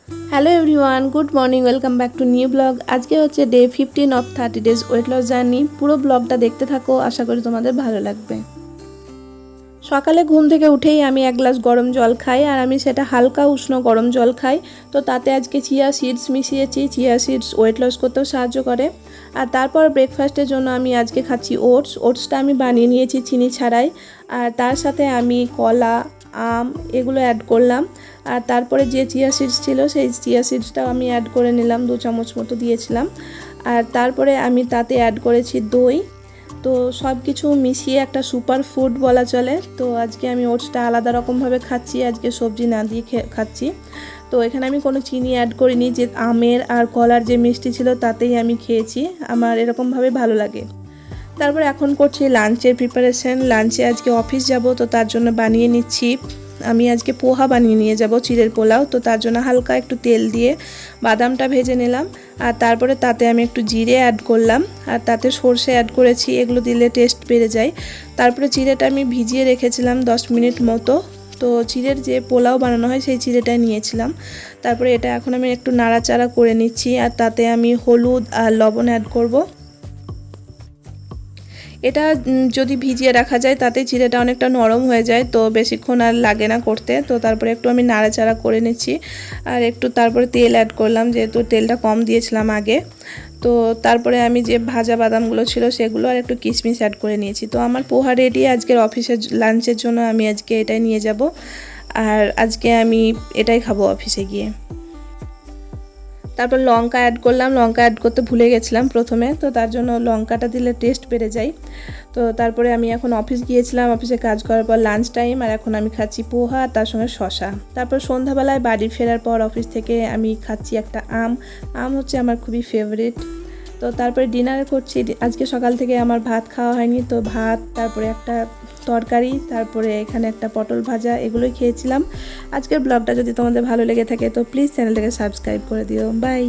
Hello everyone, good morning, welcome back to new blog. আজকে হচ্ছে day 15 of 30 days weight loss journey. পুরো ব্লগটা দেখতে থাকো, আশা করি তোমাদের ভালো লাগবে। সকালে ঘুম থেকে উঠেই আমি এক গ্লাস গরম জল খাই, আর আমি সেটা হালকা উষ্ণ গরম জল খাই। তো তাতে আজকে চিয়া সিডস মিশিয়েছি। চিয়া সিডস ওয়েট লস করতেও সাহায্য করে। আর তারপর ব্রেকফাস্টের জন্য আমি আজকে খাচ্ছি ওটসটা আমি বানিয়ে নিয়েছি চিনি ছাড়াই। আর তার সাথে আমি কলা, আম এগুলো অ্যাড করলাম। আর তারপরে যে চিয়া সিডস ছিল সেই চিয়া সিডসটাও আমি অ্যাড করে নিলাম, 2 চামচ মতো দিয়েছিলাম। আর তারপরে আমি তাতে অ্যাড করেছি দই। তো সব কিছু মিশিয়ে একটা সুপার ফুড বলা চলে। তো আজকে আমি ওটসটা আলাদা রকমভাবে খাচ্ছি, আজকে সবজি না দিয়ে খাচ্ছি। তো এখানে আমি কোনো চিনি অ্যাড করিনি, যে আমের আর কলার যে মিষ্টি ছিল তাতেই আমি খেয়েছি। আমার এরকমভাবে ভালো লাগে। তারপর এখন করছি লাঞ্চের প্রিপারেশন। লাঞ্চে আজকে অফিস যাব, তো তার জন্য বানিয়ে নিচ্ছি। আমি আজকে পোহা বানিয়ে নিয়ে যাব, চিড়ের পোলাও। তো তার জন্য হালকা একটু তেল দিয়ে বাদামটা ভেজে নিলাম। আর তারপরে তাতে আমি একটু জিরে অ্যাড করলাম, আর তাতে সর্ষে অ্যাড করেছি, এগুলো দিলে টেস্ট বেড়ে যায়। তারপরে চিড়েটা আমি ভিজিয়ে রেখেছিলাম 10 মিনিট মতো। তো চিড়ের যে পোলাও বানানো হয় সেই চিড়েটাই নিয়েছিলাম। তারপরে এটা এখন আমি একটু নাড়াচাড়া করে নিচ্ছি, আর তাতে আমি হলুদ আর লবণ অ্যাড করব। এটা যদি ভিজিয়ে রাখা যায় তাতে চিড়েটা অনেকটা নরম হয়ে যায়, তো বেশিক্ষণ আর লাগে না করতে। তো তারপরে একটু আমি নাড়াচাড়া করে নিচ্ছি, আর একটু তারপরে তেল অ্যাড করলাম, যেহেতু তেলটা কম দিয়েছিলাম আগে। তো তারপরে আমি যে ভাজা বাদামগুলো ছিল সেগুলো আর একটু কিশমিশ অ্যাড করে নিয়েছি। তো আমার পোহা রেডি আজকের অফিসের লাঞ্চের জন্য। আমি আজকে এটাই নিয়ে যাব, আর আজকে আমি এটাই খাবো অফিসে গিয়ে। তারপর লঙ্কা অ্যাড করলাম, লঙ্কা অ্যাড করতে ভুলে গেছিলাম প্রথমে, তো তার জন্য লঙ্কাটা দিলে টেস্ট বেড়ে যায়। তো তারপরে আমি এখন অফিস গিয়েছিলাম, অফিসে কাজ করার পর লাঞ্চ টাইম, আর এখন আমি খাচ্ছি পোহা আর তার সঙ্গে শশা। তারপর সন্ধ্যাবেলায় বাড়ি ফেরার পর অফিস থেকে আমি খাচ্ছি একটা আম হচ্ছে আমার খুবই ফেভারিট। তো তারপরে ডিনার করছি। আজকে সকাল থেকে আমার ভাত খাওয়া হয়নি, তো ভাত, তারপরে একটা তরকারি, তারপরে এখানে একটা পটল ভাজা, এগুলোই খেয়েছিলাম। আজকের ব্লগটা যদি তোমাদের ভালো লেগে থাকে তো প্লিজ চ্যানেলটাকে সাবস্ক্রাইব করে দিও। বাই।